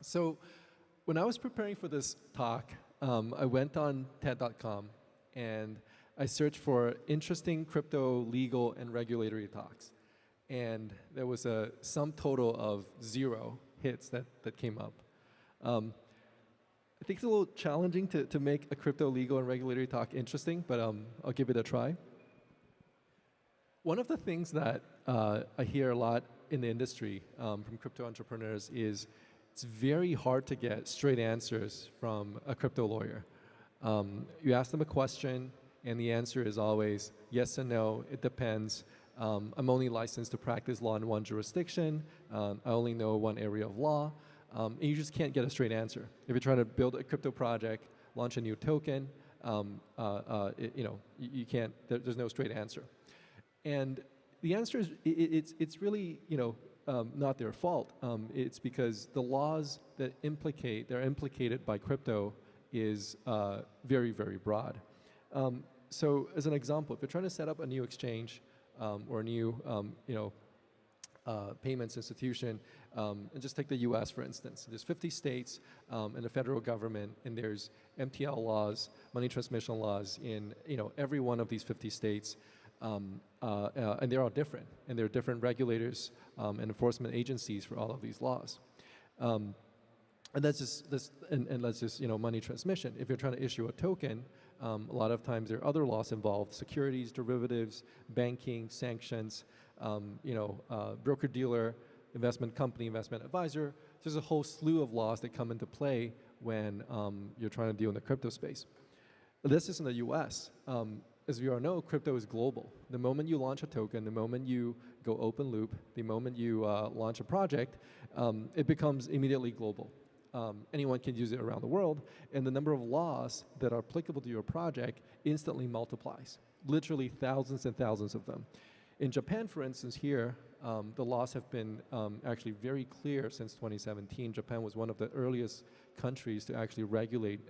So when I was preparing for this talk, I went on TED.com and I searched for interesting crypto legal and regulatory talks. And there was a sum total of 0 hits that came up. I think it's a little challenging to make a crypto legal and regulatory talk interesting, but I'll give it a try. One of the things that I hear a lot in the industry from crypto entrepreneurs is it's very hard to get straight answers from a crypto lawyer. You ask them a question, and the answer is always yes and no, it depends. I'm only licensed to practice law in one jurisdiction. I only know one area of law. And you just can't get a straight answer. If you're trying to build a crypto project, launch a new token, you can't. There's no straight answer. And the answer is it's really not their fault. It's because the laws that they're implicated by crypto is very, very broad. So as an example, if you're trying to set up a new exchange or a new payments institution, and just take the US for instance. There's 50 states and the federal government, and there's MTL laws, money transmission laws in every one of these 50 states, and they're all different, and there are different regulators and enforcement agencies for all of these laws. And that's just money transmission. If you're trying to issue a token, a lot of times there are other laws involved: securities, derivatives, banking, sanctions, broker-dealer, investment company, investment advisor. There's a whole slew of laws that come into play when you're trying to deal in the crypto space. This is in the US. As we all know, crypto is global. The moment you launch a token, the moment you go open loop, the moment you launch a project, it becomes immediately global. Anyone can use it around the world, and the number of laws that are applicable to your project instantly multiplies, literally thousands and thousands of them. In Japan, for instance, here, the laws have been actually very clear since 2017. Japan was one of the earliest countries to actually regulate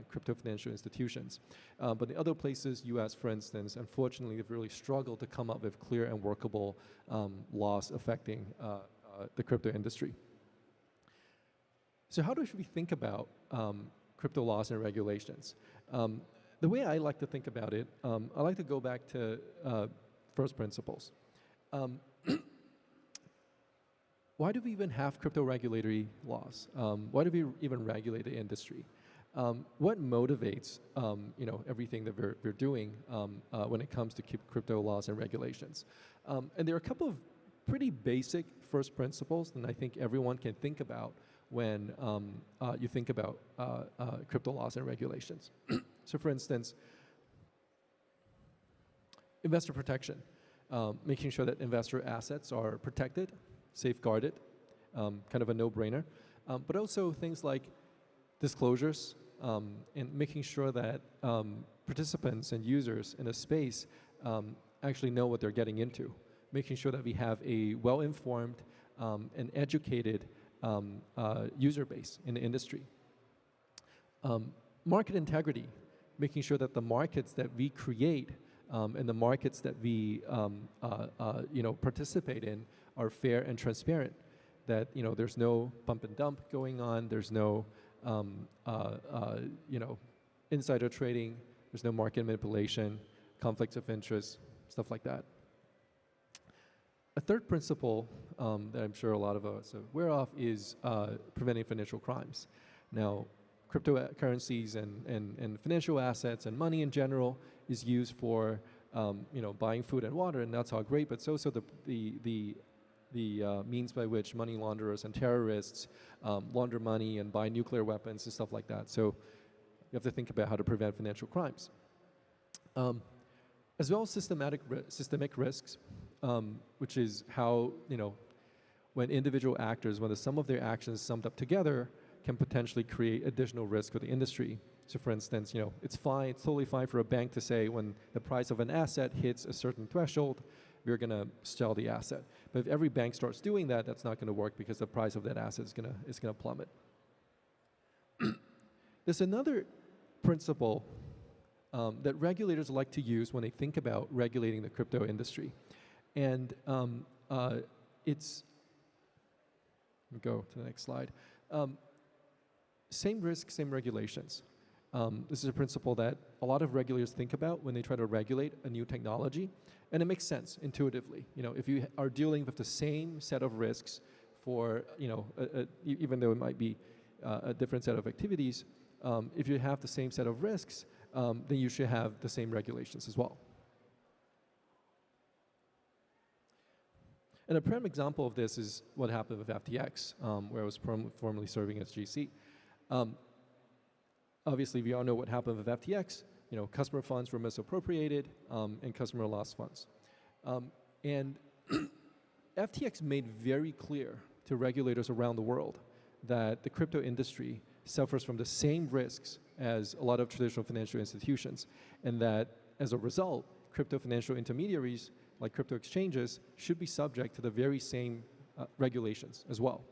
crypto financial institutions. But in other places, US, for instance, unfortunately, they've really struggled to come up with clear and workable laws affecting the crypto industry. So how do we think about crypto laws and regulations? The way I like to think about it, I like to go back to first principles. Why do we even have crypto regulatory laws? Why do we even regulate the industry? What motivates everything that we're doing when it comes to crypto laws and regulations? And there are a couple of pretty basic first principles that I think everyone can think about when you think about crypto laws and regulations. So for instance, investor protection, making sure that investor assets are protected, safeguarded, kind of a no-brainer, but also things like disclosures and making sure that participants and users in a space actually know what they're getting into, making sure that we have a well-informed and educated user base in the industry. Market integrity, making sure that the markets that we create and the markets that we participate in are fair and transparent, that there's no pump and dump going on, there's no insider trading, there's no market manipulation, conflicts of interest, stuff like that. A third principle that I'm sure a lot of us are aware of is preventing financial crimes. Now, cryptocurrencies and financial assets and money in general is used for buying food and water, and that's all great, but it's also the means by which money launderers and terrorists launder money and buy nuclear weapons and stuff like that. So you have to think about how to prevent financial crimes. As well as systemic risks, which is how, when individual actors, when the sum of their actions summed up together, can potentially create additional risk for the industry. So for instance, it's totally fine for a bank to say when the price of an asset hits a certain threshold, we're going to sell the asset. But if every bank starts doing that, that's not going to work because the price of that asset is going to plummet. There's another principle that regulators like to use when they think about regulating the crypto industry. And it's Go to the next slide. Same risk, same regulations. This is a principle that a lot of regulators think about when they try to regulate a new technology, and it makes sense intuitively. If you are dealing with the same set of risks for, even though it might be a different set of activities, if you have the same set of risks, then you should have the same regulations as well. And a prime example of this is what happened with FTX, where I was formerly serving as GC. Obviously, we all know what happened with FTX. Customer funds were misappropriated, and customer lost funds. And FTX made very clear to regulators around the world that the crypto industry suffers from the same risks as a lot of traditional financial institutions, and that as a result, crypto financial intermediaries like crypto exchanges should be subject to the very same regulations as well.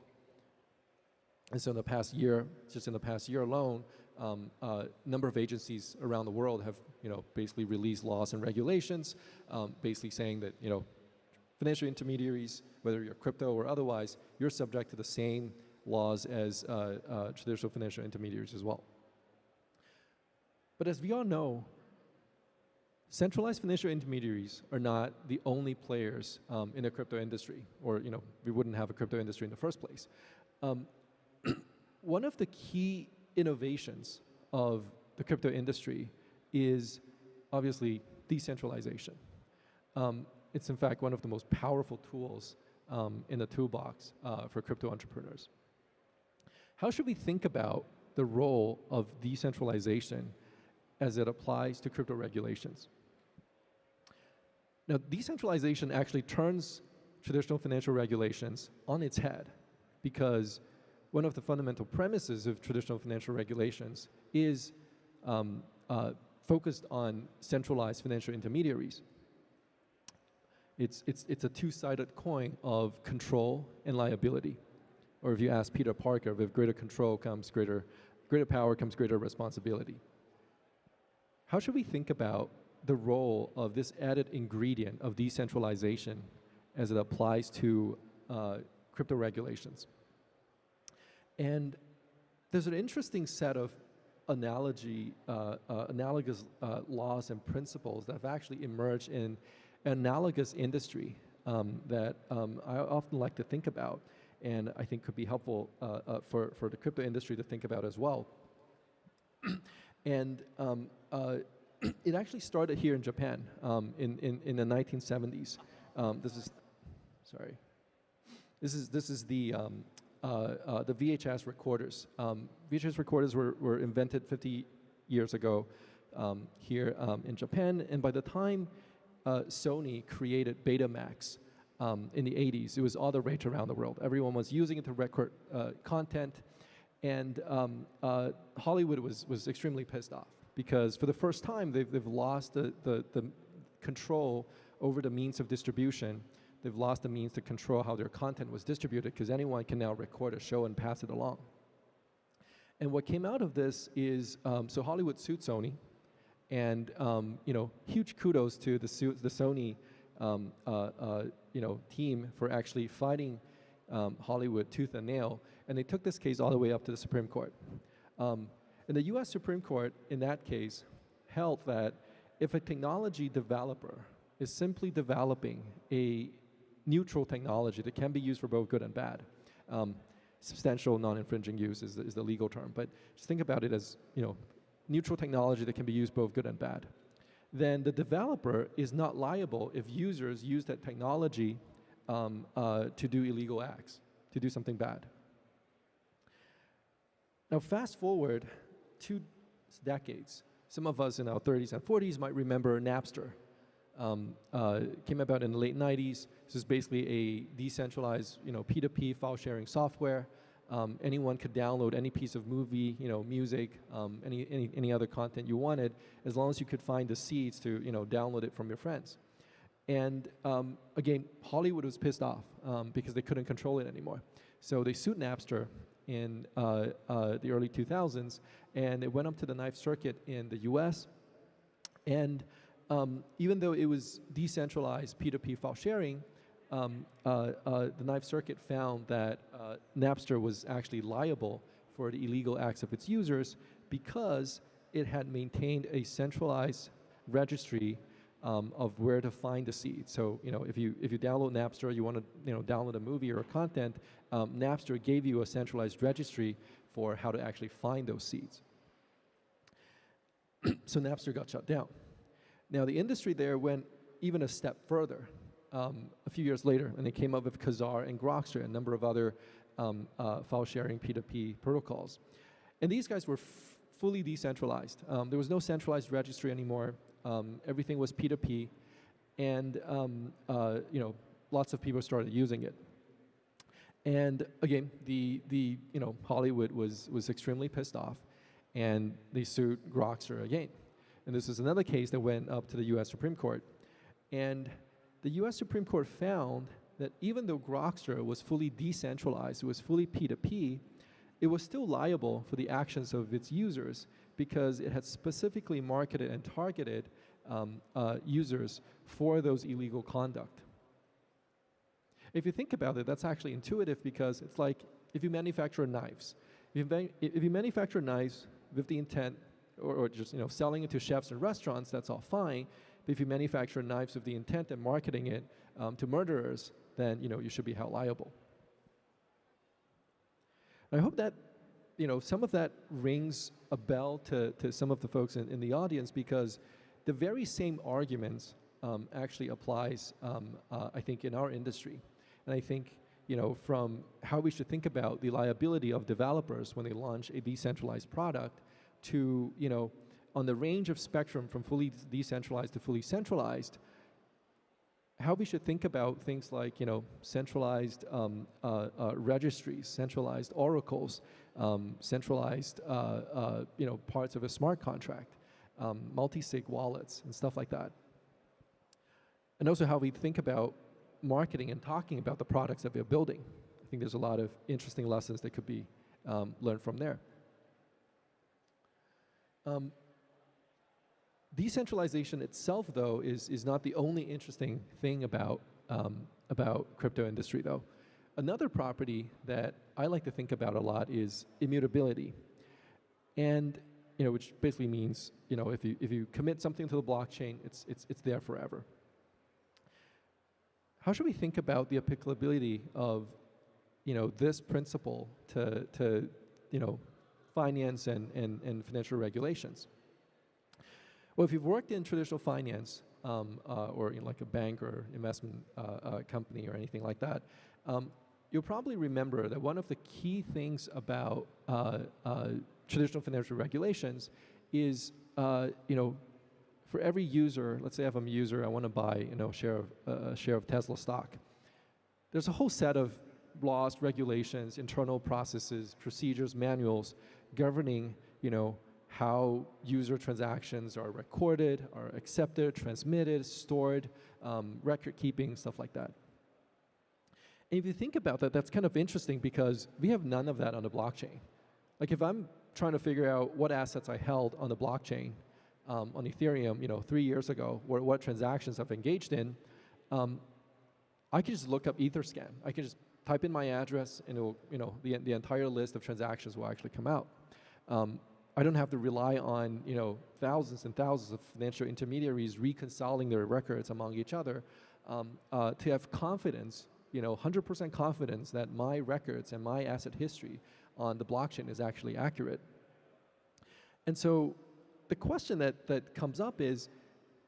And so in the past year, just in the past year alone, a number of agencies around the world have basically released laws and regulations, basically saying that financial intermediaries, whether you're crypto or otherwise, you're subject to the same laws as traditional financial intermediaries as well. But as we all know, centralized financial intermediaries are not the only players in the crypto industry, or we wouldn't have a crypto industry in the first place. One of the key innovations of the crypto industry is obviously decentralization. It's in fact one of the most powerful tools in the toolbox for crypto entrepreneurs. How should we think about the role of decentralization as it applies to crypto regulations? Now, decentralization actually turns traditional financial regulations on its head, because one of the fundamental premises of traditional financial regulations is focused on centralized financial intermediaries. It's a two-sided coin of control and liability. Or if you ask Peter Parker, with greater control comes greater power comes greater responsibility. How should we think about the role of this added ingredient of decentralization as it applies to crypto regulations? And there's an interesting set of analogous laws and principles that have actually emerged in analogous industry that I often like to think about, and I think could be helpful for the crypto industry to think about as well. And it actually started here in Japan in the 1970s. This is the VHS recorders. VHS recorders were invented 50 years ago here in Japan, and by the time Sony created Betamax in the 80s, it was all the rage around the world. Everyone was using it to record content, and Hollywood was extremely pissed off, because for the first time they've lost the control over the means of distribution. They've lost the means to control how their content was distributed, because anyone can now record a show and pass it along. And what came out of this is, so Hollywood sued Sony, and huge kudos to the Sony team for actually fighting Hollywood tooth and nail, and they took this case all the way up to the Supreme Court. And the US Supreme Court, in that case, held that if a technology developer is simply developing a neutral technology that can be used for both good and bad, substantial non-infringing use is the legal term, but just think about it as neutral technology that can be used both good and bad, then the developer is not liable if users use that technology to do illegal acts, to do something bad. Now fast forward 2 decades. Some of us in our 30s and 40s might remember Napster. Came about in the late 90s. This is basically a decentralized, P2P file sharing software. Anyone could download any piece of movie, music, any other content you wanted, as long as you could find the seeds to, download it from your friends. And again, Hollywood was pissed off because they couldn't control it anymore. So they sued Napster in the early 2000s, and it went up to the Ninth Circuit in the US. And even though it was decentralized P2P file sharing, the Ninth Circuit found that Napster was actually liable for the illegal acts of its users because it had maintained a centralized registry of where to find the seeds. So, if you download Napster, you want to download a movie or content, Napster gave you a centralized registry for how to actually find those seeds. So Napster got shut down. Now the industry there went even a step further. A few years later, and they came up with Kazaa and Grokster and a number of other file sharing P2P protocols. And these guys were fully decentralized. There was no centralized registry anymore. Everything was P2P, and lots of people started using it. And again, the Hollywood was extremely pissed off, and they sued Grokster again. And this is another case that went up to the U.S. Supreme Court, and the U.S. Supreme Court found that even though Grokster was fully decentralized, it was fully P2P, it was still liable for the actions of its users because it had specifically marketed and targeted users for those illegal conduct. If you think about it, that's actually intuitive because it's like if you manufacture knives. If you manufacture knives with the intent, or just selling it to chefs and restaurants, that's all fine. But if you manufacture knives with the intent and marketing it to murderers, then you should be held liable. And I hope that some of that rings a bell to some of the folks in the audience, because the very same arguments actually applies, I think, in our industry. And I think from how we should think about the liability of developers when they launch a decentralized product to on the range of spectrum from fully decentralized to fully centralized, how we should think about things like centralized registries, centralized oracles, centralized parts of a smart contract, multi-sig wallets and stuff like that. And also how we think about marketing and talking about the products that we're building. I think there's a lot of interesting lessons that could be learned from there. Decentralization itself, though, is not the only interesting thing about crypto industry, though. Another property that I like to think about a lot is immutability, and which basically means if you commit something to the blockchain, it's there forever. How should we think about the applicability of this principle to finance and financial regulations? Well, if you've worked in traditional finance or in like a bank or investment company or anything like that, you'll probably remember that one of the key things about traditional financial regulations is for every user, let's say if I'm a user, I want to buy a share of Tesla stock. There's a whole set of laws, regulations, internal processes, procedures, manuals governing how user transactions are recorded, are accepted, transmitted, stored, record keeping, stuff like that. And if you think about that, that's kind of interesting because we have none of that on the blockchain. Like if I'm trying to figure out what assets I held on the blockchain, on Ethereum, 3 years ago, or what transactions I've engaged in, I can just look up Etherscan. I can just type in my address, and it'll, the entire list of transactions will actually come out. I don't have to rely on thousands and thousands of financial intermediaries reconciling their records among each other to have confidence, 100% confidence that my records and my asset history on the blockchain is actually accurate. And so the question that comes up is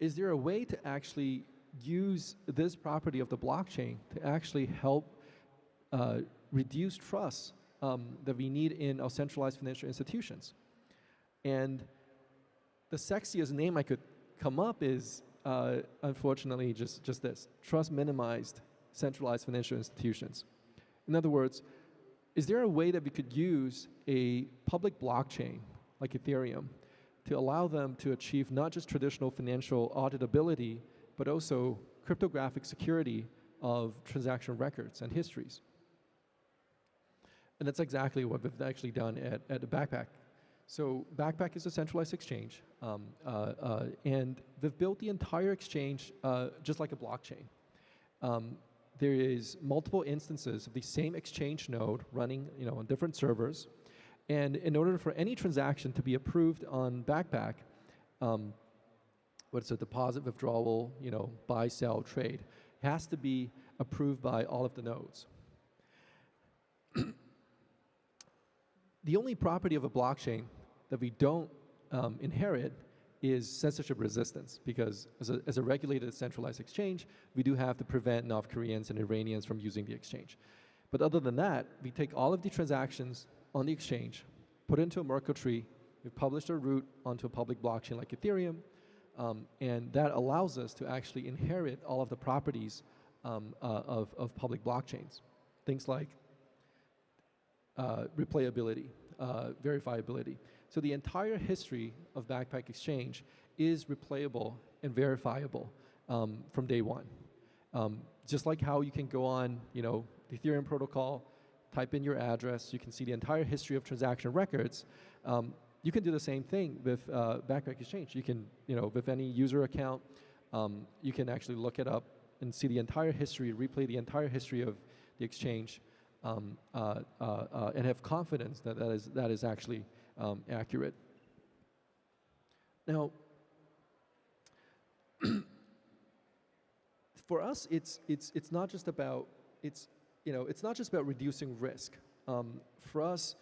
there a way to actually use this property of the blockchain to actually help reduce trust that we need in our centralized financial institutions? And the sexiest name I could come up is, unfortunately, just this: trust minimized centralized financial institutions. In other words, is there a way that we could use a public blockchain like Ethereum to allow them to achieve not just traditional financial auditability, but also cryptographic security of transaction records and histories? And that's exactly what we've actually done at the Backpack. So Backpack is a centralized exchange, and they've built the entire exchange just like a blockchain. there is multiple instances of the same exchange node running, on different servers. And in order for any transaction to be approved on Backpack, what's a deposit, withdrawal, buy, sell, trade, has to be approved by all of the nodes. The only property of a blockchain that we don't inherit is censorship resistance, because as a regulated centralized exchange, we do have to prevent North Koreans and Iranians from using the exchange. But other than that, we take all of the transactions on the exchange, put it into a Merkle tree, we publish a root onto a public blockchain like Ethereum, and that allows us to actually inherit all of the properties of public blockchains. Things like replayability, verifiability. So the entire history of Backpack Exchange is replayable and verifiable from day one. Just like how you can go on, the Ethereum protocol, type in your address, you can see the entire history of transaction records. You can do the same thing with Backpack Exchange. You can, with any user account, you can actually look it up and see the entire history, replay the entire history of the exchange, and have confidence that that is actually accurate. Now, for us, it's not just about it's not just about reducing risk. For us,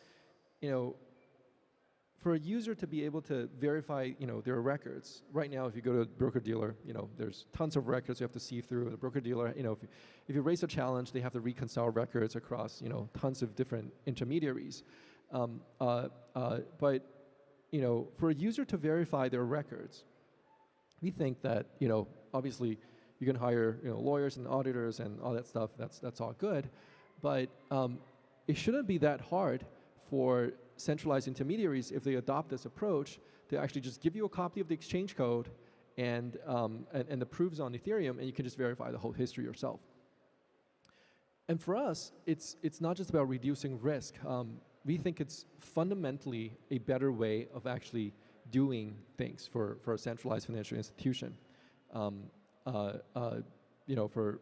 for a user to be able to verify, their records. Right now, if you go to a broker-dealer, there's tons of records you have to sieve through. The broker-dealer, if you raise a challenge, they have to reconcile records across, tons of different intermediaries. But, for a user to verify their records, we think that, obviously, you can hire, lawyers and auditors and all that stuff. That's all good, but it shouldn't be that hard for centralized intermediaries, if they adopt this approach, to actually just give you a copy of the exchange code and the proofs on Ethereum, and you can just verify the whole history yourself. And for us, it's not just about reducing risk. We think it's fundamentally a better way of actually doing things for a centralized financial institution. For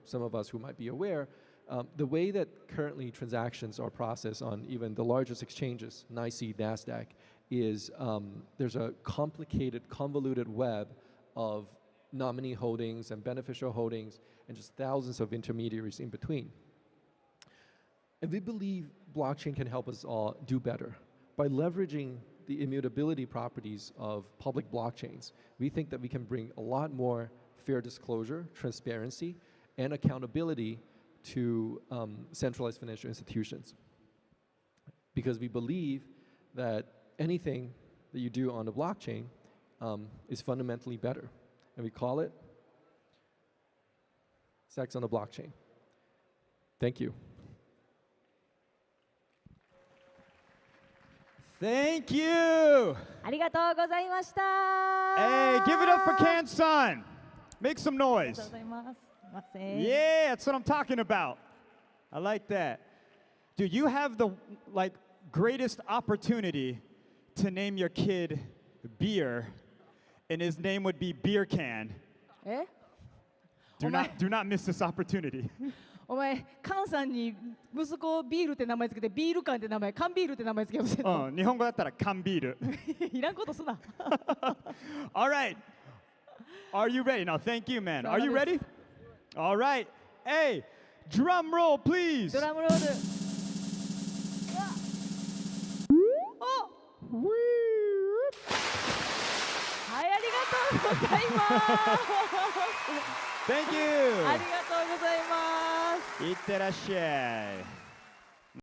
some of us who might be aware, the way that currently transactions are processed on even the largest exchanges, NYSE, NASDAQ, is there's a complicated, convoluted web of nominee holdings and beneficial holdings and just thousands of intermediaries in between. And we believe blockchain can help us all do better. By leveraging the immutability properties of public blockchains, we think that we can bring a lot more fair disclosure, transparency, and accountability to centralized financial institutions. Because we believe that anything that you do on the blockchain is fundamentally better. And we call it sex on the blockchain. Thank you. Thank you. ありがとうございました。 Hey, give it up for Can-san. Make some ありが noise. とうございます。すいません。 Yeah, that's what I'm talking about. I like that. Dude, you have the greatest opportunity to name your kid Beer, and his name would be Beer Can. え Do not miss this opportunity. お前、カンさんに息子をビールって名前つけて、ビール缶って名前、缶ビールって名前つけようとしてるの。日本語だったら缶ビール。いらんことすな。All right. Are you ready? Now, thank you, man. Are you ready? All right. Hey, drum roll, please. ドラムロール。おはい、ありがとうございます。Thank you. ありがとうございます。いってらっしゃい。